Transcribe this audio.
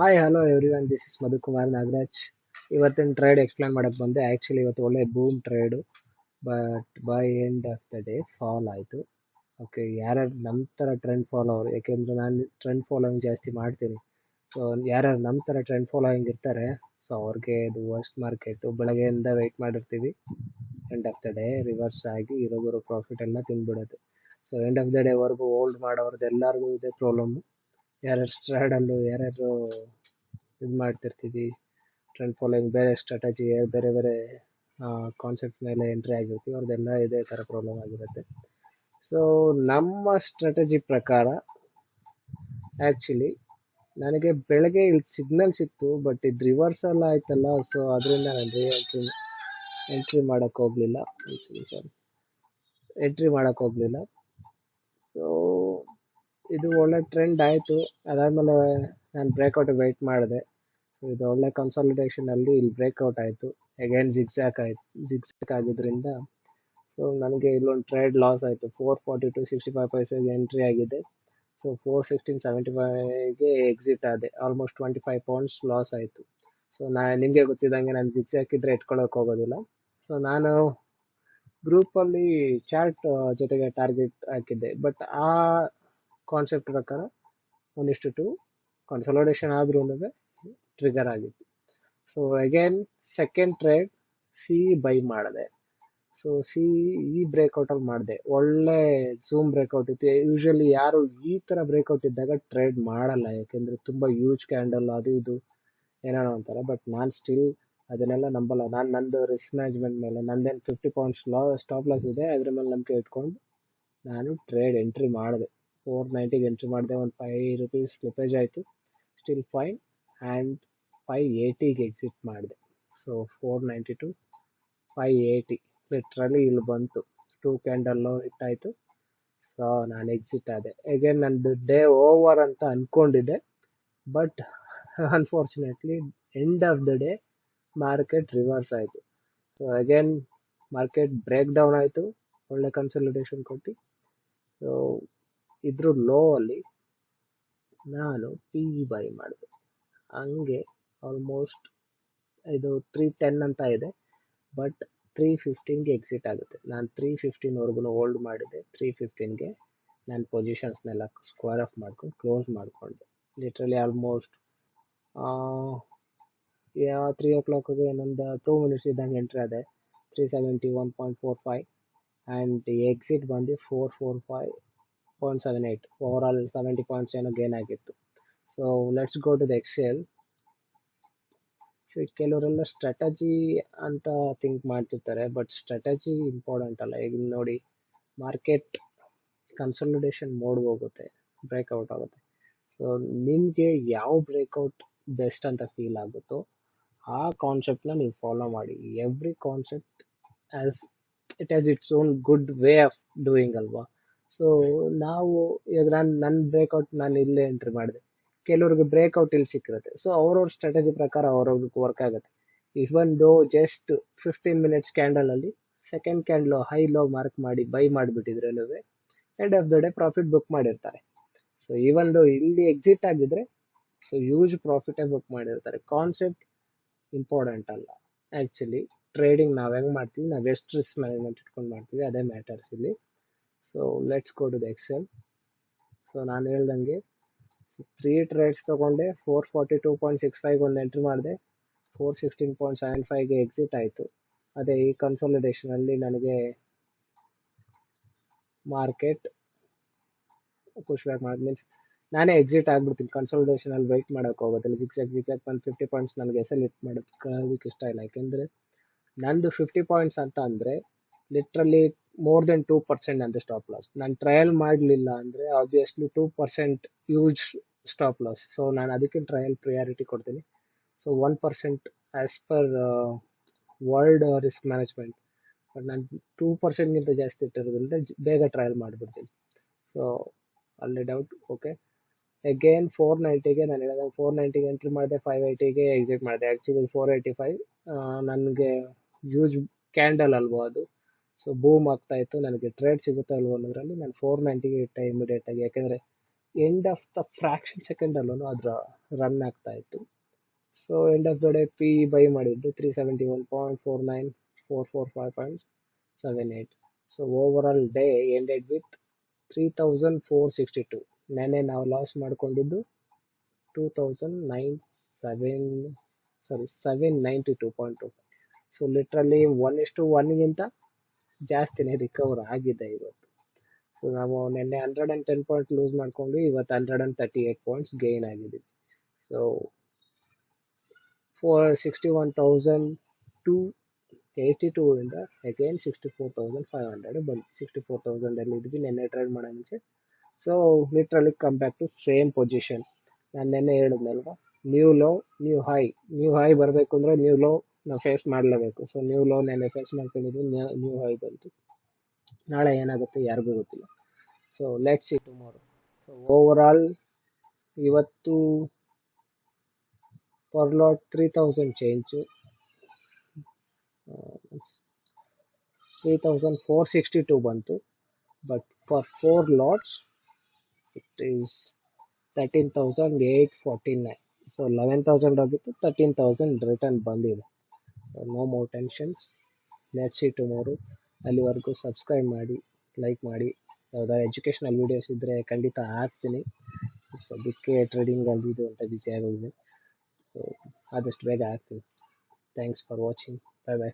Hi hello everyone, this is Madhukumar Nagaraj. ಇವತ್ತಿನ trade explain ಮಾಡಕ್ಕೆ ಬಂದೆ. ಆ್ಯಕ್ಚುಲಿ ಇವತ್ತು ಒಳ್ಳೆ boom trade, but by end of the day fall ಆಯಿತು. ಓಕೆ, ಯಾರ್ಯಾರು ನಮ್ಮ ಥರ ಟ್ರೆಂಡ್ ಫಾಲೋವರ್, ಯಾಕೆಂದರೆ ನಾನು ಟ್ರೆಂಡ್ ಫಾಲೋಯಿಂಗ್ ಜಾಸ್ತಿ ಮಾಡ್ತೀನಿ. ಸೊ ಯಾರ್ಯಾರು ನಮ್ಮ ಥರ ಟ್ರೆಂಡ್ ಫಾಲೋಯಿಂಗ್ ಇರ್ತಾರೆ, ಸೊ ಅವ್ರಿಗೆ ಇದು ವರ್ಸ್ಟ್ ಮಾರ್ಕೆಟು. ಬೆಳಗ್ಗೆಯಿಂದ ವೆಯ್ಟ್ ಮಾಡಿರ್ತೀವಿ, end of the day reverse ಆಗಿ ಇರೋಬರೋ ಪ್ರಾಫಿಟ್ ಎಲ್ಲ ತಿಂದ್ಬಿಡುತ್ತೆ. ಸೊ ಎಂಡ್ ಆಫ್ ದ ಡೇವರೆಗೂ ಹೋಲ್ಡ್ ಮಾಡೋರ್ದು ಎಲ್ಲರಿಗೂ ಇದೆ ಪ್ರಾಬ್ಲಮ್ಮು. ಯಾರ್ಯಾರು ಸ್ಟ್ರಾಡಲ್ಲು, ಯಾರ್ಯಾರು ಇದು ಮಾಡ್ತಿರ್ತೀವಿ ಟ್ರೆಂಡ್ ಫಾಲೋಯಿಂಗ್, ಬೇರೆ ಸ್ಟ್ರಾಟಜಿ, ಬೇರೆ ಬೇರೆ ಕಾನ್ಸೆಪ್ಟ್ ಮೇಲೆ ಎಂಟ್ರಿ ಆಗಿರ್ತೀವಿ, ಅವ್ರದ್ದೆಲ್ಲ ಇದೇ ಥರ ಪ್ರಾಬ್ಲಮ್ ಆಗಿರುತ್ತೆ. ಸೊ ನಮ್ಮ ಸ್ಟ್ರಾಟಜಿ ಪ್ರಕಾರ ಆ್ಯಕ್ಚುಲಿ ನನಗೆ ಬೆಳಗ್ಗೆ ಇಲ್ಲಿ ಸಿಗ್ನಲ್ ಸಿಕ್ತು, ಬಟ್ ಇದು ರಿವರ್ಸಲ್ ಆಯ್ತಲ್ಲ, ಸೊ ಅದರಿಂದ ನಾನು ಎಂಟ್ರಿ ಮಾಡೋಕ್ಕೆ ಹೋಗಲಿಲ್ಲ. ಸೊ ಇದು ಒಳ್ಳೆ ಟ್ರೆಂಡ್ ಆಯಿತು. ಅದಾದಮೇಲೆ ನಾನು ಬ್ರೇಕ್ಔಟ್ ವೆಯ್ಟ್ ಮಾಡಿದೆ. ಸೊ ಇದು ಒಳ್ಳೆ ಕನ್ಸಾಲಿಡೇಷನಲ್ಲಿ ಇಲ್ಲಿ ಬ್ರೇಕ್ಔಟ್ ಆಯಿತು. ಅಗೇನ್ ಜಿಗ್ಸಾಕ್ ಆಗಿದ್ದರಿಂದ ಸೊ ನನಗೆ ಇಲ್ಲೊಂದು ಟ್ರೇಡ್ ಲಾಸ್ ಆಯಿತು. 442.65 ಪೈಸೆಗೆ ಎಂಟ್ರಿ ಆಗಿದೆ. ಸೊ 416.75ಗೆ ಎಕ್ಸಿಟ್ ಆದೆ. ಆಲ್ಮೋಸ್ಟ್ 25 ಪೌಂಡ್ಸ್ ಲಾಸ್ ಆಯಿತು. ಸೊ ನಿಮಗೆ ಗೊತ್ತಿದ್ದಂಗೆ ನಾನು ಜಿಗ್ಸಾಕ್ ಇದ್ದರೆ ಇಟ್ಕೊಳ್ಳೋಕೆ ಹೋಗೋದಿಲ್ಲ. ಸೊ ನಾನು ಗ್ರೂಪಲ್ಲಿ ಚಾರ್ಟ್ ಜೊತೆಗೆ ಟಾರ್ಗೆಟ್ ಹಾಕಿದ್ದೆ, ಬಟ್ ಆ ಕಾನ್ಸೆಪ್ಟ್ ಪ್ರಕಾರ 1:2 ಕನ್ಸಾಲಿಡೇಷನ್ ಆದ್ರೂ ಟ್ರಿಗರ್ ಆಗಿತ್ತು. So again second trade C by ಮಾಡಿದೆ. ಸೊ ಈ ಬ್ರೇಕ್ಔಟಲ್ಲಿ ಮಾಡಿದೆ. ಒಳ್ಳೆ ಝೂಮ್ ಬ್ರೇಕ್ಔಟ್ ಇತ್ತು. ಯೂಶಲಿ ಯಾರು ಈ ಥರ ಬ್ರೇಕ್ಔಟ್ ಇದ್ದಾಗ ಟ್ರೇಡ್ ಮಾಡಲ್ಲ, ಯಾಕೆಂದರೆ ತುಂಬ ಯೂಜ್ ಕ್ಯಾಂಡಲ್ ಅದು ಇದು ಏನೇನೋ ಅಂತಾರೆ. ಬಟ್ ನಾನು ಸ್ಟಿಲ್ ಅದನ್ನೆಲ್ಲ ನಂಬಲ್ಲ. ನಂದು ರಿಸ್ಕ್ ಮ್ಯಾನೇಜ್ಮೆಂಟ್ ಮೇಲೆ ನಂದೇನು 50 ಪೌಂಡ್ಸ್ ಸ್ಟಾಪ್ ಲಾಸ್ ಇದೆ, ಅದ್ರ ಮೇಲೆ ನಂಬಿಕೆ ಇಟ್ಕೊಂಡು ನಾನು ಟ್ರೇಡ್ ಎಂಟ್ರಿ ಮಾಡಿದೆ. 490ಗೆ ಎಂಟ್ರಿ ಮಾಡಿದೆ. ಒಂದು 5 ರೂಪೀಸ್ ಸ್ಲಿಪೇಜ್ ಆಯಿತು, ಸ್ಟಿಲ್ ಫೈನ್. ಆ್ಯಂಡ್ 580ಗೆ ಎಕ್ಸಿಟ್ ಮಾಡಿದೆ. ಸೊ 490 to 580 ಲಿಟ್ರಲಿ ಇಲ್ಲಿ ಬಂತು. 2 ಕ್ಯಾಂಡಲ್ಲು ಹಿಟ್ಟಾಯಿತು. ಸೊ ನಾನು ಎಕ್ಸಿಟ್ ಆದೆ. ಅಗೇನ್ ನಂದು ಡೇ ಓವರ್ ಅಂತ ಅಂದ್ಕೊಂಡಿದ್ದೆ, but unfortunately end of the day market reverse ಆಯಿತು. So again market break down ಆಯಿತು, ಒಳ್ಳೆ ಕನ್ಸಲ್ಟೇಷನ್ ಕೊಟ್ಟು. ಸೊ ಇದ್ರ ಲೋ ಅಲ್ಲಿ ನಾನು ಪಿ ಬೈ ಮಾಡಿದೆ. ಹಂಗೆ ಆಲ್ಮೋಸ್ಟ್ ಇದು 310 ಅಂತ ಇದೆ, ಬಟ್ 315ಗೆ ಎಕ್ಸಿಟ್ ಆಗುತ್ತೆ. ನಾನು 315ವರೆಗೂ ಹೋಲ್ಡ್ ಮಾಡಿದ್ದೆ. 315ಗೆ ನಾನು ಪೊಸಿಷನ್ಸ್ನೆಲ್ಲ ಸ್ಕ್ವೇರ್ ಆಫ್ ಮಾಡ್ಕೊಂಡು ಕ್ಲೋಸ್ ಮಾಡಿಕೊಂಡೆ. ಲಿಟ್ರಲಿ ಆಲ್ಮೋಸ್ಟ್ 3 o'clockಗೆ ಇನ್ನೊಂದು 2 ಮಿನಿಟ್ಸ್ ಇದ್ದಂಗೆ ಎಂಟ್ರಿ ಆದೆ. 371.45 ಆ್ಯಂಡ್ ಎಕ್ಸಿಟ್ ಬಂದು 445.78. ಓವರಾಲ್ 70 ಪಾಯಿಂಟ್ಸ್ ಏನೋ ಗೇನ್ ಆಗಿತ್ತು. So let's go to the excel. So ಕೆಲವರೆಲ್ಲ ಸ್ಟ್ರಾಟಜಿ ಅಂತ ಥಿಂಕ್ ಮಾಡ್ತಿರ್ತಾರೆ, ಬಟ್ ಸ್ಟ್ರಾಟಜಿ ಇಂಪಾರ್ಟೆಂಟ್ ಅಲ್ಲ. ಈಗ ನೋಡಿ, ಮಾರ್ಕೆಟ್ ಕನ್ಸಾಲಿಡೇಷನ್ ಮೋಡ್ಗೆ ಹೋಗುತ್ತೆ, ಬ್ರೇಕ್ಔಟ್ ಆಗುತ್ತೆ. ಸೊ ನಿಮಗೆ ಯಾವ ಬ್ರೇಕ್ಔಟ್ ಬೆಸ್ಟ್ ಅಂತ ಫೀಲ್ ಆಗುತ್ತೋ ಆ ಕಾನ್ಸೆಪ್ಟ್ನ ನೀವು ಫಾಲೋ ಮಾಡಿ. Every concept it has its own good way of doing ಅಲ್ವಾ. ಸೊ ನಾವು ಈಗ ನನ್ನ ಬ್ರೇಕ್ಔಟ್ ನಾನು ಇಲ್ಲೇ ಎಂಟ್ರಿ ಮಾಡಿದೆ. ಕೆಲವ್ರಿಗೆ ಬ್ರೇಕ್ಔಟ್ ಇಲ್ಲಿ ಸಿಕ್ಕಿರುತ್ತೆ. ಸೊ ಅವ್ರವ್ರ ಸ್ಟ್ರಾಟಜಿ ಪ್ರಕಾರ ಅವ್ರವ್ರಿಗೆ ವರ್ಕ್ ಆಗುತ್ತೆ. ಇವನ್ ದೋ ಜಸ್ಟ್ 15 ಮಿನಿಟ್ಸ್ ಕ್ಯಾಂಡಲಲ್ಲಿ second candle high low mark ಮಾಡಿ ಬೈ ಮಾಡಿಬಿಟ್ಟಿದ್ರೆ end of the day profit book ಮಾಡಿರ್ತಾರೆ. ಸೊ ಇವನ್ ದೋ ಇಲ್ಲಿ ಎಕ್ಸಿಟ್ ಆಗಿದ್ರೆ ಸೊ ಯೂಜ್ ಪ್ರಾಫಿಟೇ ಬುಕ್ ಮಾಡಿರ್ತಾರೆ. ಕಾನ್ಸೆಪ್ಟ್ ಇಂಪಾರ್ಟೆಂಟ್ ಅಲ್ಲ. ಆ್ಯಕ್ಚುಲಿ ಟ್ರೇಡಿಂಗ್ ನಾವು ಹೆಂಗೆ ಮಾಡ್ತೀವಿ, ನಾವು ಎಷ್ಟು ರಿಸ್ಕ್ ಮ್ಯಾನೇಜ್ಮೆಂಟ್ ಇಟ್ಕೊಂಡು ಮಾಡ್ತೀವಿ, ಅದೇ ಮ್ಯಾಟರ್ಸ್ ಇಲ್ಲಿ. So let's go to the excel. So ನಾನು ಹೇಳ್ದಂಗೆ 3 ಟ್ರೇಡ್ಸ್ ತೊಗೊಂಡೆ. 442.65 ಒಂದು ಎಂಟ್ರಿ ಮಾಡಿದೆ. 416.75ಗೆ ಎಕ್ಸಿಟ್ ಆಯಿತು. ಅದೇ ಈ ಕನ್ಸಾಲಿಡೇಷನಲ್ಲಿ ನನಗೆ ಮಾರ್ಕೆಟ್ ಪುಷ್ ಬ್ಯಾಕ್ ಮಾಡಿ ಮೀನ್ಸ್ ನಾನೇ ಎಕ್ಸಿಟ್ ಆಗಿಬಿಡ್ತೀನಿ. ಕನ್ಸಾಲಿಡೇಷನಲ್ಲಿ ವೆಯ್ಟ್ ಮಾಡೋಕೆ ಹೋಗೋದಿಲ್ಲ. ಜಿಗ್ಸಾಕ್ ಒಂದು 50 ಪಾಯಿಂಟ್ಸ್ ನನಗೆ ಎಸ್ ಎಲ್ ಇಟ್ ಮಾಡೋದಕ್ಕೆ ಇಷ್ಟ ಇಲ್ಲ. ಯಾಕೆಂದರೆ ನಂದು 50 ಪಾಯಿಂಟ್ಸ್ ಅಂತ ಅಂದರೆ ಲಿಟ್ರಲಿ ಮೋರ್ ದೆನ್ 2% ನಂದು ಸ್ಟಾಪ್ ಲಾಸ್. ನಾನು ಟ್ರಯಲ್ ಮಾಡಲಿಲ್ಲ ಅಂದರೆ obviously 2% use stop loss. So ನಾನು ಅದಕ್ಕೆ ಟ್ರಯಲ್ ಪ್ರಿಯಾರಿಟಿ ಕೊಡ್ತೀನಿ. So 1% as per world risk management, but ನಾನು 2%ಗಿಂತ ಜಾಸ್ತಿ ಇಟ್ಟಿರೋದ್ರಿಂದ ಬೇಗ ಟ್ರಯಲ್ ಮಾಡಿಬಿಡ್ತೀನಿ. ಸೊ ಅಲ್ಲಿ ಡೌಟ್. ಓಕೆ, ಅಗೇನ್ 490ಗೆ ನಾನು ಹೇಳಿದಾಗ 490ಗೆ ಎಂಟ್ರಿ ಮಾಡಿದೆ. 580ಗೆ ಎಕ್ಸಿಟ್ ಮಾಡಿದೆ. ಆ್ಯಕ್ಚುಲಿ 485 ನನಗೆ ಯೂಜ್ ಕ್ಯಾಂಡಲ್ ಅಲ್ವೋ ಅದು. ಸೊ ಬೂಮ್ ಆಗ್ತಾಯಿತ್ತು. ನನಗೆ ಟ್ರೇಡ್ ಸಿಗುತ್ತಾ ಅಲ್ವೋ ಅನ್ನೋದ್ರಲ್ಲಿ ನಾನು 490ಗೆ ಇಟ್ಟೆ ಇಮಿಡಿಯೇಟಾಗಿ. ಯಾಕೆಂದರೆ end of the fraction second ಅಲ್ಲೂ ಅದರ ರನ್ ಆಗ್ತಾ ಇತ್ತು. So end of the day P by ಮಾಡಿದ್ದು 371.445.78. So over all day ended with 3462. ನೆನ್ನೆ ನಾವು ಲಾಸ್ ಮಾಡ್ಕೊಂಡಿದ್ದು 792.2. ಸೊ ಲಿಟ್ರಲಿ 1:1ಗಿಂತ ಜಾಸ್ತಿನೇ ರಿಕವರ್ ಆಗಿದೆ ಇವತ್ತು. ಸೊ ನಾವು ನಿನ್ನೆ 110 ಪಾಯಿಂಟ್ ಲೂಸ್ ಮಾಡ್ಕೊಂಡು ಇವತ್ತು 138 ಪಾಯಿಂಟ್ಸ್ ಗೈನ್ ಆಗಿದ್ದೀವಿ. ಸೊ 61,282 ಇಂದ ಅಗೇನ್ 64,500 ಬಂದು 64,000 ಅಲ್ಲಿ ಇದ್ವಿ ನಿನ್ನೆ ಟ್ರೇಡ್ ಮಾಡೋ ಮುಂಚೆ. So literally come back to same position. ನಾನು ನಿನ್ನೆ ಹೇಳಿದ್ನಲ್ವಾ, ನ್ಯೂ ಲೋ ನ್ಯೂ ಹೈ ಬರಬೇಕು ಅಂದರೆ ನ್ಯೂ ಲೋ ನಾವು ಫೇಸ್ ಮಾಡಲೇಬೇಕು. ಸೊ ನ್ಯೂ ಲೋ ನೆನ್ನೆ ಫೇಸ್ ಮಾಡ್ಕೊಂಡಿದ್ವಿ, ನ್ಯೂ ಹೈ ಬಂತು. ನಾಳೆ ಏನಾಗುತ್ತೆ ಯಾರಿಗೂ ಗೊತ್ತಿಲ್ಲ. So let's see tomorrow. So over all ಇವತ್ತು ಪರ್ ಲಾಟ್ 3000 ಚೇಂಜು, 3462 ಬಂತು. But for 4 lots it is 13,849. So 11,000 ಆಗಿತ್ತು, 13,000 ರಿಟರ್ನ್ ಬಂದಿದೆ. So no more tensions. Let's see tomorrow. ಅಲ್ಲಿವರೆಗೂ ಸಬ್ಸ್ಕ್ರೈಬ್ ಮಾಡಿ, ಲೈಕ್ ಮಾಡಿ. ಯಾವುದಾದ್ರು ಎಜುಕೇಷನಲ್ ವೀಡಿಯೋಸ್ ಇದ್ದರೆ ಖಂಡಿತ ಹಾಕ್ತೀನಿ. ಸದ್ಯಕ್ಕೆ ಟ್ರೇಡಿಂಗ್ ಅದು ಇದು ಅಂತ ಬ್ಯುಸಿ ಆಗೋಗಿದೆ. ಸೊ ಆದಷ್ಟು ಬೇಗ ಹಾಕ್ತೀನಿ. Thanks for watching. Bye bye.